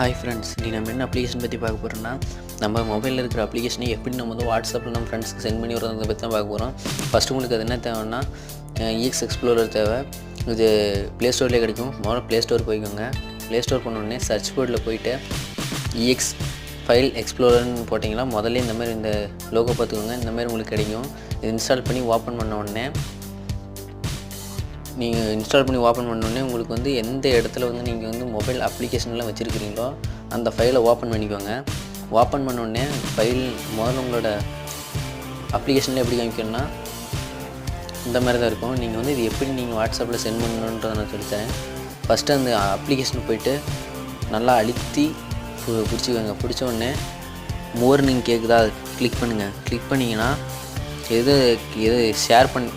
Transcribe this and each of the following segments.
Hi friends, இன்றைக்கி நம்ம என்ன அப்ளிகேஷன் பற்றி பார்க்க போகிறோம்னா, நம்ம மொபைலில் இருக்கிற அப்ளிகேஷனை எப்படி நம்ம வந்து வாட்ஸ்அப்பில் நம்ம ஃப்ரெண்ட்ஸ்க்கு சென்ட் பண்ணி விடுறதை பற்றி தான் பார்க்க போகிறோம். ஃபஸ்ட்டு உங்களுக்கு அது என்ன தேவைன்னா, இஎக்ஸ் எக்ஸ்ப்ளோரர் தேவை. இது ப்ளே ஸ்டோர்லேயே கிடைக்கும். முதல்ல ப்ளே ஸ்டோர் போய்க்கோங்க. ப்ளே ஸ்டோர் பண்ணோடனே சர்ச் போர்டில் போய்ட்டு இஎக்ஸ் ஃபைல் எக்ஸ்ப்ளோரர்னு போட்டிங்கன்னா முதல்ல இந்த மாதிரி இந்த லோகோ பார்த்துக்கோங்க. இந்த மாதிரி உங்களுக்கு கிடைக்கும். இது இன்ஸ்டால் பண்ணி ஓப்பன் பண்ண உடனே நீங்கள் ஓப்பன் பண்ணோடனே உங்களுக்கு வந்து எந்த இடத்துல வந்து நீங்கள் வந்து மொபைல் அப்ளிகேஷன்லாம் வச்சுருக்கிறீங்களோ அந்த ஃபைலை ஓப்பன் பண்ணிக்கோங்க. ஓப்பன் பண்ணோடனே ஃபைல் முதல்ல உங்களோட அப்ளிகேஷனில் எப்படி காமிக்கணும்னா இந்த மாதிரி தான் இருக்கும். நீங்கள் வந்து இது எப்படி நீங்கள் வாட்ஸ்அப்பில் சென்ட் பண்ணணுன்றதை நான் சொல்லித்தரேன். ஃபஸ்ட்டு அந்த அப்ளிகேஷனுக்கு போய்ட்டு நல்லா அழுத்தி பிடிச்சிக்கோங்க. பிடிச்ச உடனே மோர்னிங் கேட்குதா கிளிக் பண்ணுங்கள். கிளிக் பண்ணிங்கன்னா எது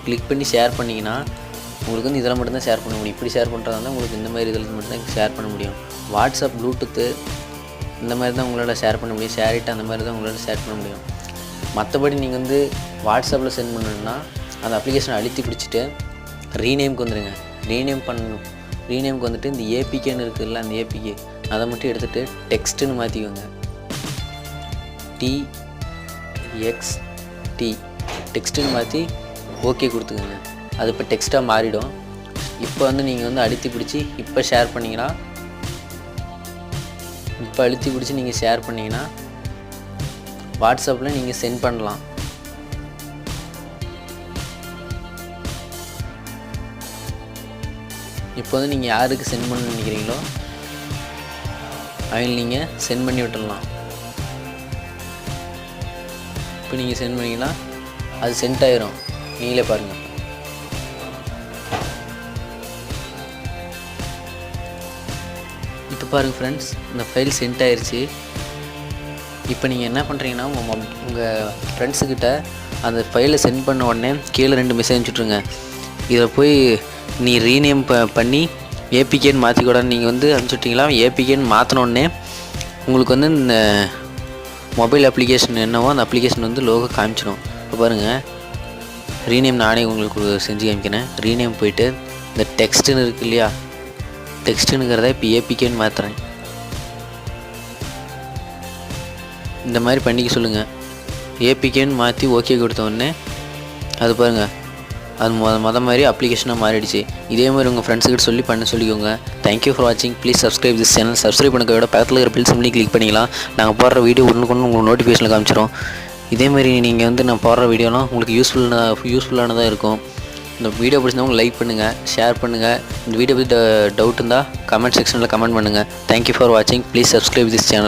கிளிக் பண்ணி ஷேர் பண்ணிங்கன்னா உங்களுக்கு வந்து இதில் மட்டும்தான் ஷேர் பண்ண முடியும். இப்படி ஷேர் பண்ணுறதா உங்களுக்கு இந்த மாதிரி இதில் மட்டும்தான் ஷேர் பண்ண முடியும். வாட்ஸ்அப், ப்ளூடூத்து இந்த மாதிரி தான் உங்களால் ஷேர் பண்ண முடியும். ஷேரிட் அந்த மாதிரி தான் உங்களால் ஷேர் பண்ண முடியும். மற்றபடி நீங்கள் வந்து வாட்ஸ்அப்பில் சென்ட் பண்ணணுன்னா அந்த அப்ளிகேஷனை அழுத்தி பிடிச்சிட்டு ரீநேமுக்கு வந்துடுங்க. ரீநேமுக்கு வந்துட்டு இந்த ஏபிகேன்னு இருக்குதுல்ல, அந்த ஏபிகே அதை மட்டும் எடுத்துகிட்டு டெக்ஸ்ட்டுன்னு மாற்றிக்கோங்க. TXT டெக்ஸ்ட்டுன்னு மாற்றி ஓகே கொடுத்துக்கோங்க. அது இப்போ டெக்ஸ்ட்டாக மாறிடும். இப்போ வந்து நீங்கள் வந்து அழுத்தி பிடிச்சி இப்போ அழுத்தி பிடிச்சி நீங்கள் ஷேர் பண்ணிங்கன்னா வாட்ஸ்அப்பில் நீங்கள் சென்ட் பண்ணலாம். இப்போ வந்து நீங்கள் யாருக்கு சென்ட் பண்ண நினைக்கிறீங்களோ அவங்க நீங்கள் சென்ட் பண்ணி விட்டுடலாம். இப்போ நீங்கள் சென்ட் பண்ணிங்கன்னா அது சென்ட் ஆயிரும். நீங்களே பாருங்கள். இப்போ பாருங்கள் ஃப்ரெண்ட்ஸ், இந்த ஃபைல் சென்ட் ஆயிடுச்சு. இப்போ நீங்கள் என்ன பண்ணுறீங்கன்னா உங்கள் ஃப்ரெண்ட்ஸுக்கிட்ட அந்த ஃபைலை சென்ட் பண்ண உடனே கீழே 2 மெசேஜ் அனுப்பிச்சுட்ருங்க. இதில் போய் நீ ரீநேம் பண்ணி ஏபிகேன்னு மாற்றிக்கூடாது நீங்கள் வந்து அனுப்பிச்சுட்டிங்களா. ஏபிகேன்னு மாற்றினோடனே உங்களுக்கு வந்து இந்த மொபைல் அப்ளிகேஷன் என்னவோ அந்த அப்ளிகேஷன் வந்து லோகோ காமிச்சிடும். இப்போ பாருங்கள், ரீநேம் நானே உங்களுக்கு செஞ்சு காமிக்கிறேன். ரீநேம் போயிட்டு இந்த டெக்ஸ்ட்டுன்னு இருக்குது இல்லையா, டெக்ஸ்ட்டுங்கிறத இப்போ ஏபிகேன்னு மாற்றுறேன். இந்த மாதிரி பண்ணிக்க சொல்லுங்கள். ஏபிகேன்னு மாற்றி ஓகே கொடுத்தோடனே அது பாருங்கள், அது மாதிரி அப்ளிகேஷனாக மாறிடுச்சு. இதே மாதிரி உங்கள் ஃப்ரெண்ட்ஸுக்கிட்ட பண்ண சொல்லிக்கோங்க. தேங்க்யூ ஃபார் வாட்சிங். Please subscribe this channel. Subscribe பண்ண விட பக்கத்தில் இருக்கிற பெல் சிம்லி கிளிக் பண்ணிக்கலாம். நாங்கள் போடுற வீடியோ ஒன்றுக்கு உங்களுக்கு நோட்டிஃபிகேஷனில் காமிச்சிடும். இதேமாதிரி நீங்கள் வந்து நான் போடுற வீடியோலாம் உங்களுக்கு யூஸ்ஃபுல்லானதாக இருக்கும். இந்த வீடியோ பிடிச்சிருந்தவங்க லைக் பண்ணுங்கள், ஷேர் பண்ணுங்கள். இந்த வீடியோ பற்றி டவுட் இருந்தால் கமெண்ட் செக்ஷனில் கமெண்ட் பண்ணுங்கள். தேங்க்யூ ஃபார் வாட்சிங். Please subscribe this channel.